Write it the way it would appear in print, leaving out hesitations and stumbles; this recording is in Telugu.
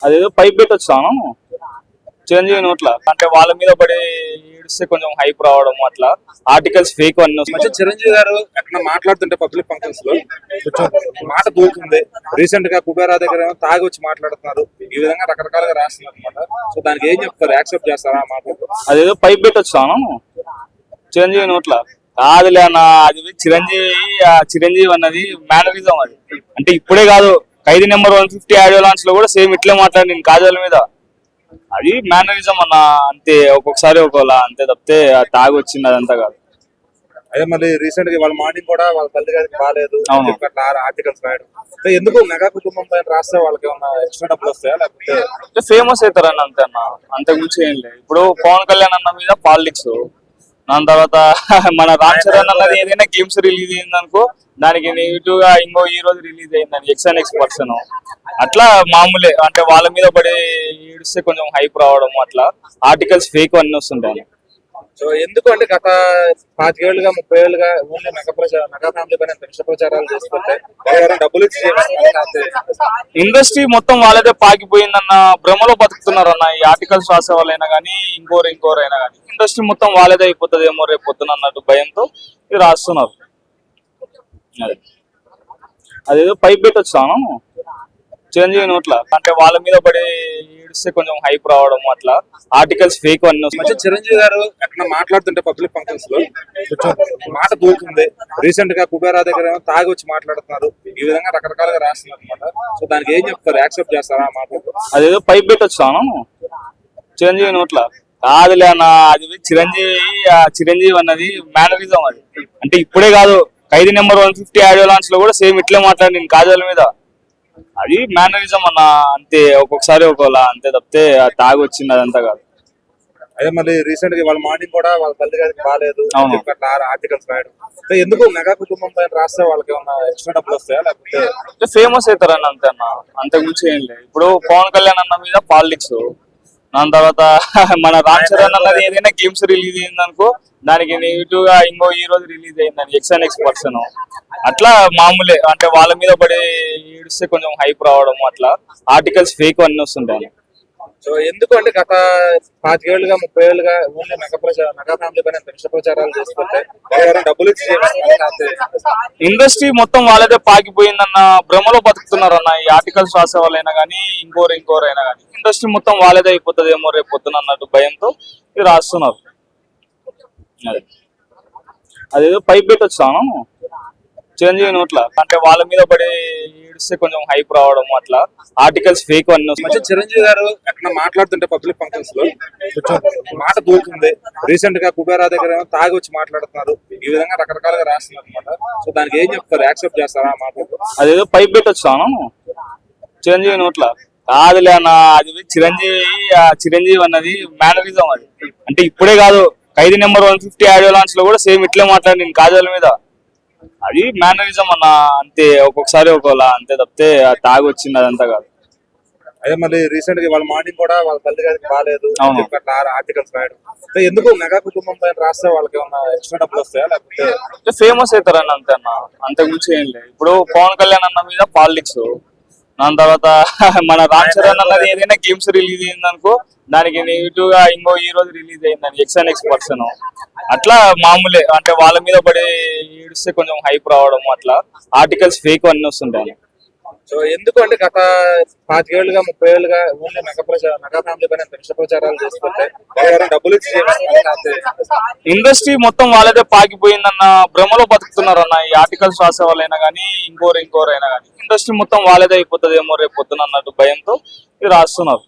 అదేదో పైప్ పెట్టి వచ్చాను చిరంజీవి నోట్ల అంటే వాళ్ళ మీద పడి ఏడిస్తే కొంచెం హైప్ రావడం అట్లా ఆర్టికల్స్ ఫేక్ అన్నీ మధ్య చిరంజీవి గారు ఎక్కడ మాట్లాడుతుంటే పబ్లిక్ ఫంక్షన్స్ లో కొంచెం మాట దూరుతుంది. రీసెంట్ గా కుబేరా దగ్గర ఏమో తాగి వచ్చి మాట్లాడుతున్నారు. ఈ విధంగా రకరకాలుగా రాస్తున్నారు అనమాట. సో దానికి ఏం చెప్తారు? యాక్సెప్ట్ చేస్తారా ఆ మాట? అదేదో పైప్ పెట్టి వచ్చాను చిరంజీవి నోట్ల కాదులే అన్న, అది చిరంజీవి అన్నది మేనరిజం. అది అంటే ఇప్పుడే కాదు, ఖైదీ నెంబర్ 150 ఆడియో లాంచ్ లో కూడా సేమ్ ఇట్లే మాట్లాడి నేను కాజాల మీద. అది మేనరిజం అన్న, అంతే. ఒక్కొక్కసారి ఒకలా అంతే తప్పితే తాగి వచ్చింది అదంతా కాదు. అదే మళ్ళీ రీసెంట్ గా వాళ్ళ మార్నింగ్ కూడా వాళ్ళ తల్లి గారికి బాగాలేదు అట్లా ఆర్టికల్స్ రాయడం. ఎందుకు మెగా కుటుంబం పైన రాస్తే వాళ్ళకి ఏమన్నా ఎక్స్ట్రా డబ్బులు వస్తాయా లేకపోతే ఫేమస్ అవుతారని అంతే అన్న, అంతకుమించి ఏం లేదు. ఇప్పుడు పవన్ కళ్యాణ్ అన్న మీద పాలిటిక్స్, దాని తర్వాత మన రామ్ చరణ్ అన్నది ఏదైనా గేమ్స్ రిలీజ్ అయిందనుకో దానికి నెగిటివ్ గా ఇంకో ఈ రోజు రిలీజ్ అయిందని ఎక్స్ పర్సన్ అట్లా మామూలే. అంటే వాళ్ళ మీద పడి ఏడిస్తే కొంచెం హైప్ రావడం అట్లా ఆర్టికల్స్ ఫేక్ అన్ని వస్తుంటాయి. సో ఎందుకు అంటే గత 25 ఏళ్ళుగా 30 ఏళ్ళుగా ఓన్లీ మెగా ఫ్యామిలీ పైన విష ప్రచారాలు చేస్తుంటే డబ్బులు ఇచ్చి ఇండస్ట్రీ మొత్తం వాళ్ళదే పాకిపోయిందన్న భ్రమలో బతుకుతున్నారన్న. ఈ ఆర్టికల్స్ రాసే వాళ్ళైనా కానీ ఇంకోరైనా కానీ ఇండస్ట్రీ మొత్తం వాళ్ళదే అయిపోతుందేమో రేపు పొద్దున అన్నట్టు భయంతో ఇది రాస్తున్నారు. అదేదో పైప్ పెట్టి వచ్చాను చిరంజీవి నోట్ల అంటే వాళ్ళ మీద పడి ఏడిస్తే కొంచెం హైప్ రావడం అట్లా ఆర్టికల్స్ ఫేక్ అన్ని మధ్య చిరంజీవి గారు ఎక్కడ మాట్లాడుతుంటే పబ్లిక్ ఫంక్షన్స్ లో కొంచెం మాట దూరుతుంది. రీసెంట్ గా కుబేరా దగ్గర ఏమో తాగి వచ్చి మాట్లాడుతున్నారు. ఈ విధంగా రకరకాలుగా రాస్తున్నారు అనమాట. సో దానికి ఏం చెప్తారు? యాక్సెప్ట్ చేస్తారా ఆ మాట? అదేదో పైప్ పెట్టి వచ్చాను చిరంజీవి నోట్ల కాదులే అన్న, అది చిరంజీవి అన్నది మేనరిజం. అది అంటే ఇప్పుడే కాదు, ఖైదీ నెంబర్ 150 ఆడియో లాంచ్ లో కూడా సేమ్ ఇట్లే మాట్లాడి నేను కాజాల మీద. అది మేనరిజం అన్న, అంతే. ఒక్కొక్కసారి ఒకలా అంతే తప్పితే తాగి వచ్చింది అదంతా కాదు. అదే మళ్ళీ రీసెంట్ గా వాళ్ళ మార్నింగ్ కూడా వాళ్ళ తల్లి గారికి బాగాలేదు అట్లా ఆర్టికల్స్ రాయడం. ఎందుకు మెగా కుటుంబం పైన రాస్తే వాళ్ళకి ఏమన్నా ఎక్స్ట్రా డబ్బులు వస్తాయా లేకపోతే ఫేమస్ అవుతారని అంతే అన్న, అంతకుమించి ఏం లేదు. ఇప్పుడు పవన్ కళ్యాణ్ అన్న మీద పాలిటిక్స్, దాని తర్వాత మన రామ్ చరణ్ అన్నది ఏదైనా గేమ్స్ రిలీజ్ అయిందనుకో దానికి నెగిటివ్ గా ఇంకో ఈ రోజు రిలీజ్ అయిందని ఎక్స్ పర్సన్ అట్లా మామూలే. అంటే వాళ్ళ మీద పడి ఏడిస్తే కొంచెం హైప్ రావడం అట్లా ఆర్టికల్స్ ఫేక్ అన్ని వస్తుంటాయి. సో ఎందుకు అంటే గత 25 ఏళ్ళుగా 30 ఏళ్ళుగా ఓన్లీ మెగా ఫ్యామిలీ పైన విష ప్రచారాలు చేస్తుంటే డబ్బులు ఇచ్చి ఇండస్ట్రీ మొత్తం వాళ్ళదే పాకిపోయిందన్న భ్రమలో బతుకుతున్నారన్న. ఈ ఆర్టికల్స్ రాసే వాళ్ళైనా కానీ ఇంకోరైనా కానీ ఇండస్ట్రీ మొత్తం వాళ్ళదే అయిపోతుందేమో రేపు పొద్దున అన్నట్టు భయంతో ఇది రాస్తున్నారు. అదేదో పైప్ పెట్టి వచ్చాను చిరంజీవి నోట్ల అంటే వాళ్ళ మీద పడి ఏడిస్తే కొంచెం హైప్ రావడం అట్లా ఆర్టికల్స్ ఫేక్ అన్ని మధ్య చిరంజీవి గారు ఎక్కడ మాట్లాడుతుంటే పబ్లిక్ ఫంక్షన్స్ లో కొంచెం మాట దూరుతుంది. రీసెంట్ గా కుబేరా దగ్గర ఏమో తాగి వచ్చి మాట్లాడుతున్నారు. ఈ విధంగా రకరకాలుగా రాస్తున్నారు అనమాట. సో దానికి ఏం చెప్తారు? యాక్సెప్ట్ చేస్తారా ఆ మాట? అదేదో పైప్ పెట్టి వచ్చాను చిరంజీవి నోట్ల కాదులే అన్న, అది చిరంజీవి అన్నది మేనరిజం. అది అంటే ఇప్పుడే కాదు, ఖైదీ నెంబర్ 150 ఆడియో లాంచ్ లో కూడా సేమ్ ఇట్లే మాట్లాడి నేను కాజాల మీద. అది మేనరిజం అన్న, అంతే. ఒక్కొక్కసారి ఒకలా అంతే తప్పితే తాగి వచ్చింది అదంతా కాదు. అదే మళ్ళీ రీసెంట్ గా వాళ్ళ మార్నింగ్ కూడా వాళ్ళ తల్లి గారికి బాగాలేదు అట్లా ఆర్టికల్స్ రాయడం. ఎందుకు మెగా కుటుంబం పైన రాస్తే వాళ్ళకి ఏమన్నా ఎక్స్ట్రా డబ్బులు వస్తాయా లేకపోతే ఫేమస్ అవుతారని అంతే అన్న, అంతకుమించి ఏం లేదు. ఇప్పుడు పవన్ కళ్యాణ్ అన్న మీద పాలిటిక్స్, దాని తర్వాత మన రామ్ చరణ్ అన్నది ఏదైనా గేమ్స్ రిలీజ్ అయిందనుకో దానికి నెగిటివ్ గా ఇంకో ఈ రోజు రిలీజ్ అయిందని ఎక్స్ పర్సన్ అట్లా మామూలే. అంటే వాళ్ళ మీద పడి ఏడిస్తే కొంచెం హైప్ రావడం అట్లా ఆర్టికల్స్ ఫేక్ అన్ని వస్తుంటాయి. సో ఎందుకు అంటే గత 25 ఏళ్ళుగా 30 ఏళ్ళుగా ఓన్లీ మెగా ఫ్యామిలీ పైన విష ప్రచారాలు చేస్తుంటే డబ్బులు ఇచ్చి ఇండస్ట్రీ మొత్తం వాళ్ళదే పాకిపోయిందన్న భ్రమలో బతుకుతున్నారన్న. ఈ ఆర్టికల్స్ రాసే వాళ్ళైనా కానీ ఇంకోరైనా కానీ ఇండస్ట్రీ మొత్తం వాళ్ళదే అయిపోతుందేమో రేపు పొద్దున అన్నట్టు భయంతో ఇది రాస్తున్నారు.